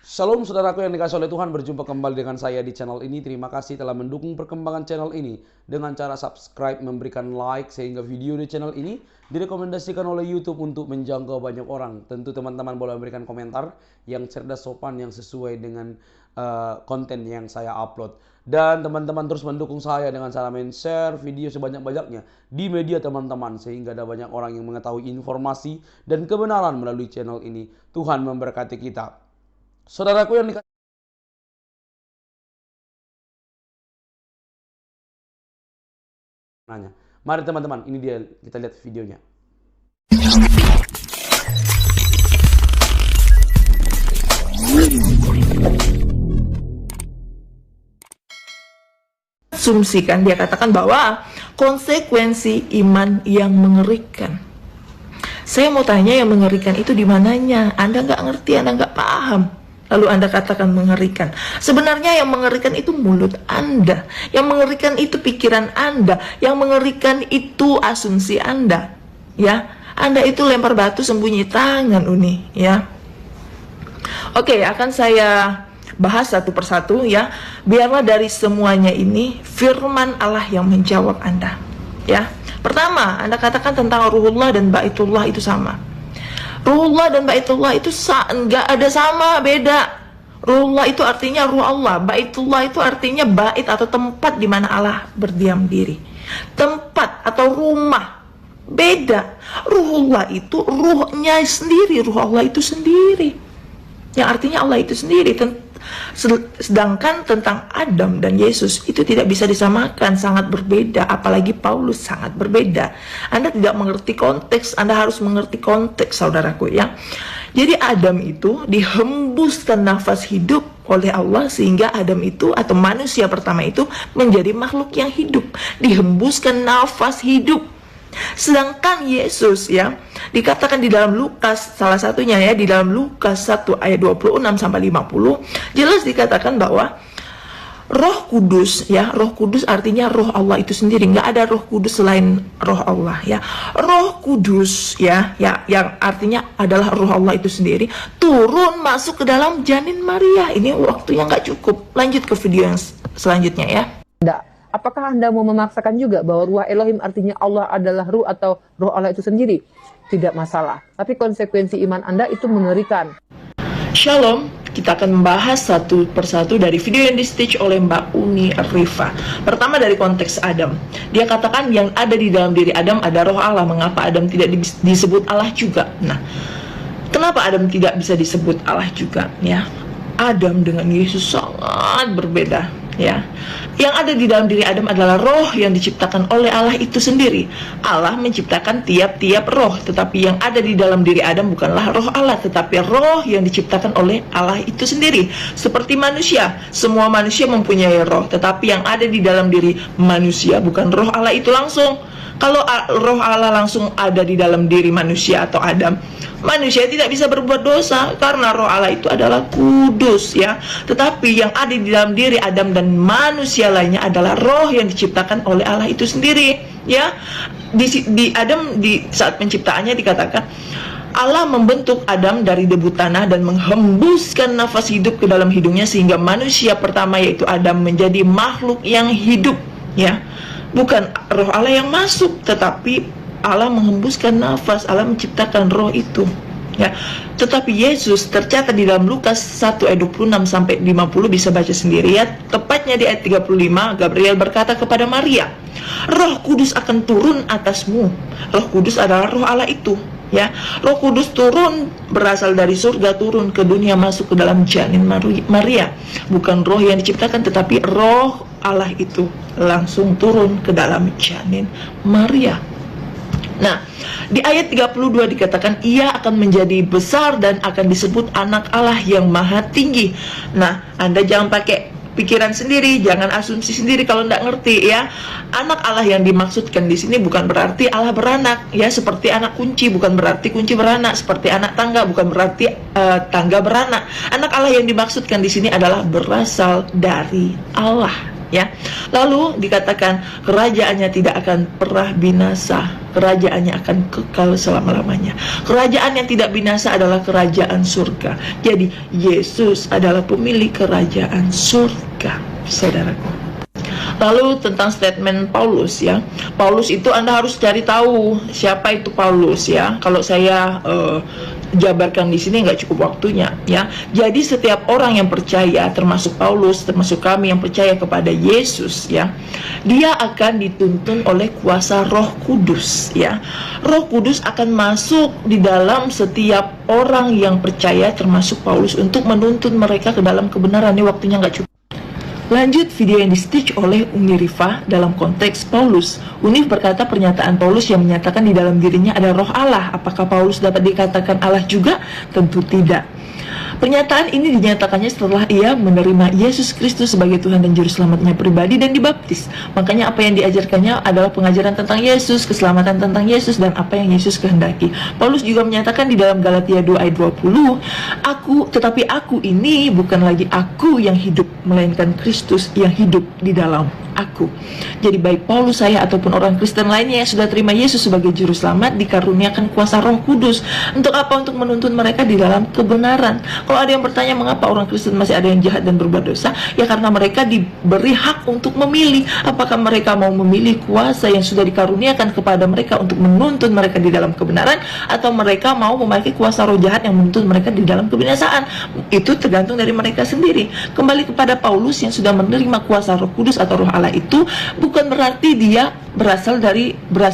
Shalom saudaraku yang dikasih oleh Tuhan, berjumpa kembali dengan saya di channel ini. Terima kasih telah mendukung perkembangan channel ini dengan cara subscribe, memberikan like, sehingga video di channel ini direkomendasikan oleh YouTube untuk menjangkau banyak orang. Tentu teman-teman boleh memberikan komentar yang cerdas, sopan, yang sesuai dengan konten yang saya upload. Dan teman-teman terus mendukung saya dengan cara share video sebanyak-banyaknya di media teman-teman, sehingga ada banyak orang yang mengetahui informasi dan kebenaran melalui channel ini. Tuhan memberkati kita. Saudaraku yang dikasih, mari teman-teman, ini dia, kita lihat videonya. Asumsikan, dia katakan bahwa konsekuensi iman yang mengerikan. Saya mau tanya, yang mengerikan itu di mananya? Anda nggak ngerti, Anda nggak paham. Lalu Anda katakan mengerikan. Sebenarnya yang mengerikan itu mulut Anda. Yang mengerikan itu pikiran Anda. Yang mengerikan itu asumsi Anda. Ya, Anda itu lempar batu sembunyi tangan, Uni. Ya. Oke, akan saya bahas satu persatu ya. Biarlah dari semuanya ini firman Allah yang menjawab Anda. Ya. Pertama, Anda katakan tentang Ruhullah dan Baitullah itu sama. Ruhullah dan Baitullah itu enggak ada sama, beda. Ruhullah itu artinya ruh Allah, Baitullah itu artinya bait atau tempat di mana Allah berdiam diri. Tempat atau rumah, beda. Ruhullah itu ruhnya sendiri, ruh Allah itu sendiri. Yang artinya Allah itu sendiri. Sedangkan tentang Adam dan Yesus itu tidak bisa disamakan, sangat berbeda. Apalagi Paulus sangat berbeda. Anda tidak mengerti konteks, Anda harus mengerti konteks, saudaraku ya. Jadi Adam itu dihembuskan nafas hidup oleh Allah, sehingga Adam itu atau manusia pertama itu menjadi makhluk yang hidup, dihembuskan nafas hidup. Sedangkan Yesus ya, dikatakan di dalam Lukas, salah satunya ya, di dalam Lukas 1 ayat 26 sampai 50, jelas dikatakan bahwa Roh Kudus ya, Roh Kudus artinya roh Allah itu sendiri. Nggak ada Roh Kudus selain roh Allah ya. Roh Kudus ya, yang artinya adalah roh Allah itu sendiri, turun masuk ke dalam janin Maria. Ini waktunya nggak cukup. Lanjut ke video yang selanjutnya ya. Apakah Anda mau memaksakan juga bahwa ruah Elohim artinya Allah adalah ruh atau roh Allah itu sendiri? Tidak masalah. Tapi konsekuensi iman Anda itu mengerikan. Shalom, kita akan membahas satu persatu dari video yang di-stitch oleh Mbak Uni Rifa. Pertama dari konteks Adam. Dia katakan yang ada di dalam diri Adam ada roh Allah. Mengapa Adam tidak disebut Allah juga? Nah, kenapa Adam tidak bisa disebut Allah juga? Ya, Adam dengan Yesus sangat berbeda. Ya, yang ada di dalam diri Adam adalah roh yang diciptakan oleh Allah itu sendiri. Allah menciptakan tiap-tiap roh, tetapi yang ada di dalam diri Adam bukanlah roh Allah, tetapi roh yang diciptakan oleh Allah itu sendiri. Seperti manusia, semua manusia mempunyai roh, tetapi yang ada di dalam diri manusia bukan roh Allah itu langsung. Kalau roh Allah langsung ada di dalam diri manusia atau Adam, manusia tidak bisa berbuat dosa karena roh Allah itu adalah kudus ya. Tetapi yang ada di dalam diri Adam dan manusia lainnya adalah roh yang diciptakan oleh Allah itu sendiri ya. Di Adam, di saat penciptaannya dikatakan Allah membentuk Adam dari debu tanah dan menghembuskan nafas hidup ke dalam hidungnya, sehingga manusia pertama yaitu Adam menjadi makhluk yang hidup ya. Bukan roh Allah yang masuk, tetapi Allah menghembuskan nafas, Allah menciptakan roh itu ya. Tetapi Yesus tercatat di dalam Lukas 1 ayat 26 sampai 50, bisa baca sendiri ya. Tepatnya di ayat 35, Gabriel berkata kepada Maria, Roh Kudus akan turun atasmu. Roh Kudus adalah roh Allah itu ya. Roh Kudus turun, berasal dari surga, turun ke dunia, masuk ke dalam janin Maria. Bukan roh yang diciptakan, tetapi roh Allah itu langsung turun ke dalam janin Maria. Nah, di ayat 32 dikatakan ia akan menjadi besar dan akan disebut anak Allah yang maha tinggi. Nah, Anda jangan pakai pikiran sendiri, jangan asumsi sendiri kalau tidak ngerti ya. Anak Allah yang dimaksudkan di sini bukan berarti Allah beranak ya, seperti anak kunci, bukan berarti kunci beranak, seperti anak tangga, bukan berarti tangga beranak. Anak Allah yang dimaksudkan di sini adalah berasal dari Allah ya. Lalu dikatakan kerajaannya tidak akan pernah binasa, kerajaannya akan kekal selama-lamanya. Kerajaan yang tidak binasa adalah kerajaan surga. Jadi Yesus adalah pemilik kerajaan surga, saudaraku. Lalu tentang statement Paulus, ya. Paulus itu Anda harus cari tahu siapa itu Paulus, ya. Kalau saya jabarkan di sini nggak cukup waktunya, ya. Jadi setiap orang yang percaya, termasuk Paulus, termasuk kami yang percaya kepada Yesus, ya, dia akan dituntun oleh kuasa Roh Kudus, ya. Roh Kudus akan masuk di dalam setiap orang yang percaya, termasuk Paulus, untuk menuntun mereka ke dalam kebenaran. Ini waktunya nggak cukup. Lanjut video yang di-stitch oleh Uni Rifa dalam konteks Paulus. Unif berkata pernyataan Paulus yang menyatakan di dalam dirinya ada roh Allah. Apakah Paulus dapat dikatakan Allah juga? Tentu tidak. Pernyataan ini dinyatakannya setelah ia menerima Yesus Kristus sebagai Tuhan dan Juru Selamatnya pribadi dan dibaptis. Makanya apa yang diajarkannya adalah pengajaran tentang Yesus, keselamatan tentang Yesus, dan apa yang Yesus kehendaki. Paulus juga menyatakan di dalam Galatia 2 ayat 20, tetapi aku ini bukan lagi aku yang hidup, melainkan Kristus yang hidup di dalam aku. Jadi baik Paulus, saya, ataupun orang Kristen lainnya yang sudah terima Yesus sebagai Juru Selamat dikaruniakan kuasa Roh Kudus. Untuk apa? Untuk menuntun mereka di dalam kebenaran. Kalau ada yang bertanya mengapa orang Kristen masih ada yang jahat dan berbuat dosa, ya karena mereka diberi hak untuk memilih. Apakah mereka mau memilih kuasa yang sudah dikaruniakan kepada mereka untuk menuntun mereka di dalam kebenaran, atau mereka mau memakai kuasa roh jahat yang menuntun mereka di dalam kebinasaan? Itu tergantung dari mereka sendiri. Kembali kepada Paulus yang sudah menerima kuasa Roh Kudus atau Roh Allah itu, bukan berarti dia berasal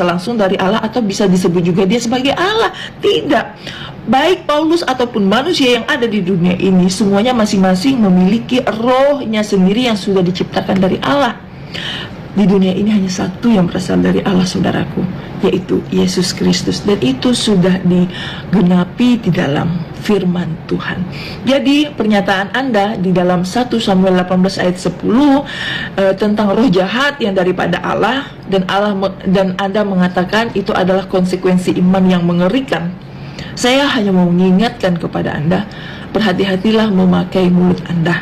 langsung dari Allah atau bisa disebut juga dia sebagai Allah. Tidak. Baik Paulus ataupun manusia yang ada di dunia ini, semuanya masing-masing memiliki rohnya sendiri yang sudah diciptakan dari Allah. Di dunia ini hanya satu yang berasal dari Allah, saudaraku, yaitu Yesus Kristus. Dan itu sudah digenapi di dalam firman Tuhan. Jadi pernyataan Anda di dalam 1 Samuel 18 ayat 10 tentang roh jahat yang daripada Allah, dan Anda mengatakan itu adalah konsekuensi iman yang mengerikan. Saya hanya mau mengingatkan kepada Anda, berhati-hatilah memakai mulut Anda.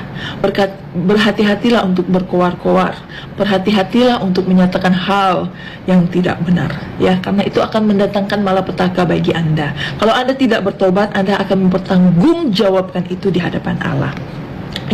Berhati-hatilah untuk berkoar-koar. Berhati-hatilah untuk menyatakan hal yang tidak benar, ya, karena itu akan mendatangkan malapetaka bagi Anda. Kalau Anda tidak bertobat, Anda akan mempertanggungjawabkan itu di hadapan Allah.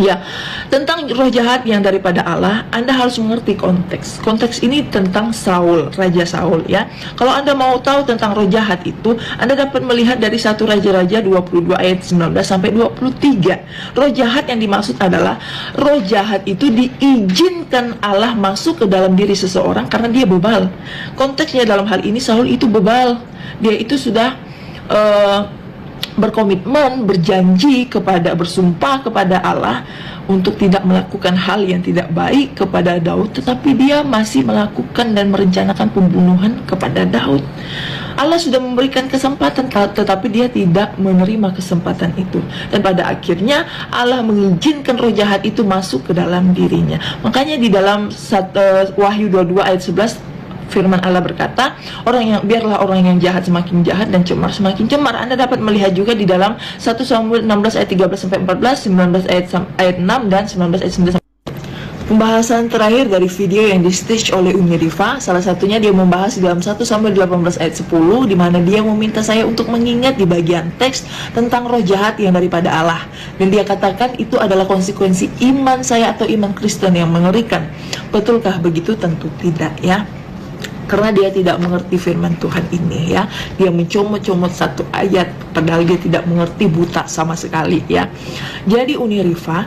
Ya, tentang roh jahat yang daripada Allah, Anda harus mengerti konteks. Konteks ini tentang Saul, Raja Saul, ya. Kalau Anda mau tahu tentang roh jahat itu, Anda dapat melihat dari 1 Raja-Raja 22 ayat 19 sampai 23. Roh jahat yang dimaksud adalah roh jahat itu diizinkan Allah masuk ke dalam diri seseorang karena dia bebal. Konteksnya dalam hal ini Saul itu bebal. Dia itu sudah berkomitmen, berjanji bersumpah kepada Allah untuk tidak melakukan hal yang tidak baik kepada Daud, tetapi dia masih melakukan dan merencanakan pembunuhan kepada Daud. Allah sudah memberikan kesempatan, tetapi dia tidak menerima kesempatan itu, dan pada akhirnya Allah mengizinkan roh jahat itu masuk ke dalam dirinya. Makanya di dalam Wahyu 22 ayat 11 firman Allah berkata, biarlah orang yang jahat semakin jahat dan cemar semakin cemar. Anda dapat melihat juga di dalam 1 Samuel 16 ayat 13 sampai 14, 19 ayat 6 dan 19 ayat 9. Pembahasan terakhir dari video yang di-stitch oleh Umi Rifa, salah satunya dia membahas di dalam 1 Samuel 18 ayat 10, di mana dia meminta saya untuk mengingat di bagian teks tentang roh jahat yang daripada Allah. Dan dia katakan itu adalah konsekuensi iman saya atau iman Kristen yang mengerikan. Betulkah begitu? Tentu tidak, ya. Karena dia tidak mengerti firman Tuhan ini, ya. Dia mencomot-comot satu ayat padahal dia tidak mengerti, buta sama sekali, ya. Jadi Uni Rifa,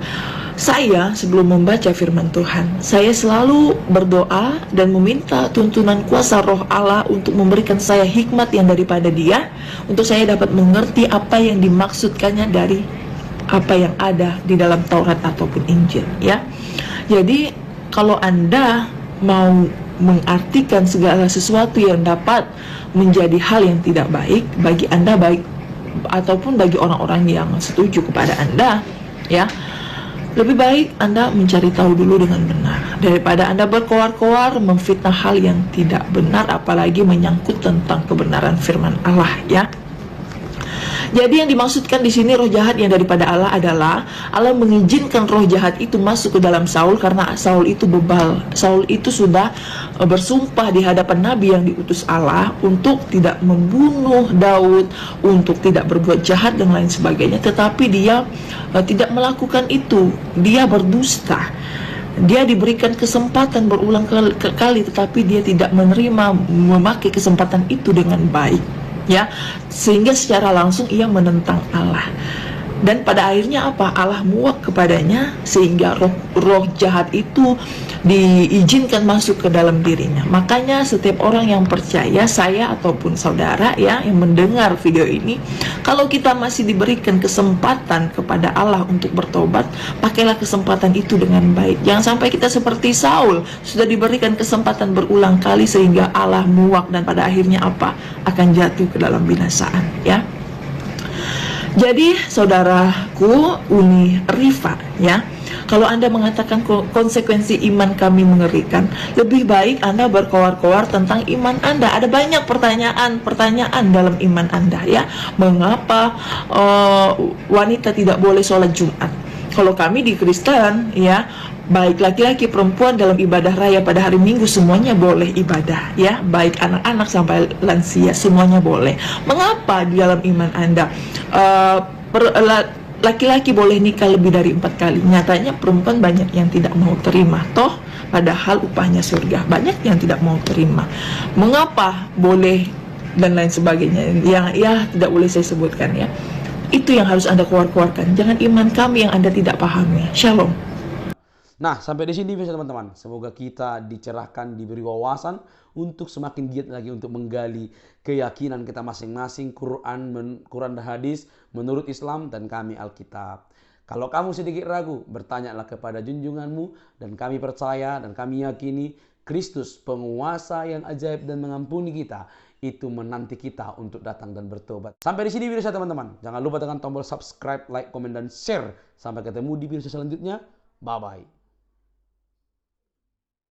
saya sebelum membaca firman Tuhan, saya selalu berdoa dan meminta tuntunan kuasa roh Allah untuk memberikan saya hikmat yang daripada dia, untuk saya dapat mengerti apa yang dimaksudkannya dari apa yang ada di dalam Taurat ataupun Injil, ya. Jadi kalau Anda mau mengartikan segala sesuatu yang dapat menjadi hal yang tidak baik bagi Anda, baik ataupun bagi orang-orang yang setuju kepada Anda, ya, lebih baik Anda mencari tahu dulu dengan benar daripada Anda berkoar-koar memfitnah hal yang tidak benar, apalagi menyangkut tentang kebenaran firman Allah, ya. Jadi yang dimaksudkan di sini roh jahat yang daripada Allah adalah Allah mengizinkan roh jahat itu masuk ke dalam Saul karena Saul itu bebal. Saul itu sudah bersumpah di hadapan Nabi yang diutus Allah untuk tidak membunuh Daud, untuk tidak berbuat jahat dan lain sebagainya. Tetapi dia tidak melakukan itu. Dia berdusta. Dia diberikan kesempatan berulang kali, tetapi dia tidak menerima, memakai kesempatan itu dengan baik, ya, sehingga secara langsung ia menentang Allah. Dan pada akhirnya apa? Allah muak kepadanya sehingga roh jahat itu diizinkan masuk ke dalam dirinya. Makanya setiap orang yang percaya, saya ataupun saudara ya yang mendengar video ini, kalau kita masih diberikan kesempatan kepada Allah untuk bertobat, pakailah kesempatan itu dengan baik. Jangan sampai kita seperti Saul, sudah diberikan kesempatan berulang kali sehingga Allah muak dan pada akhirnya apa? Akan jatuh ke dalam binasaan, ya. Jadi saudaraku Uni Rifa, ya, kalau Anda mengatakan konsekuensi iman kami mengerikan, lebih baik Anda berkoar-koar tentang iman Anda. Ada banyak pertanyaan dalam iman Anda, ya. Mengapa wanita tidak boleh sholat Jumat? Kalau kami di Kristen, ya, baik laki-laki perempuan dalam ibadah raya pada hari Minggu semuanya boleh ibadah, ya, baik anak-anak sampai lansia semuanya boleh. Mengapa di dalam iman Anda laki-laki boleh nikah lebih dari 4 kali? Nyatanya perempuan banyak yang tidak mau terima, toh padahal upahnya surga. Banyak yang tidak mau terima. Mengapa boleh dan lain sebagainya yang ya tidak boleh saya sebutkan, ya. Itu yang harus Anda keluarkan. Jangan iman kami yang Anda tidak pahami. Shalom. Nah, sampai di sini bisa teman-teman. Semoga kita dicerahkan, diberi wawasan untuk semakin giat lagi untuk menggali keyakinan kita masing-masing, Quran dan hadis menurut Islam dan kami Alkitab. Kalau kamu sedikit ragu, bertanyalah kepada junjunganmu, dan kami percaya dan kami yakini Kristus, penguasa yang ajaib dan mengampuni kita, itu menanti kita untuk datang dan bertobat. Sampai di sini video saya teman-teman. Jangan lupa tekan tombol subscribe, like, komen, dan share. Sampai ketemu di video selanjutnya. Bye-bye.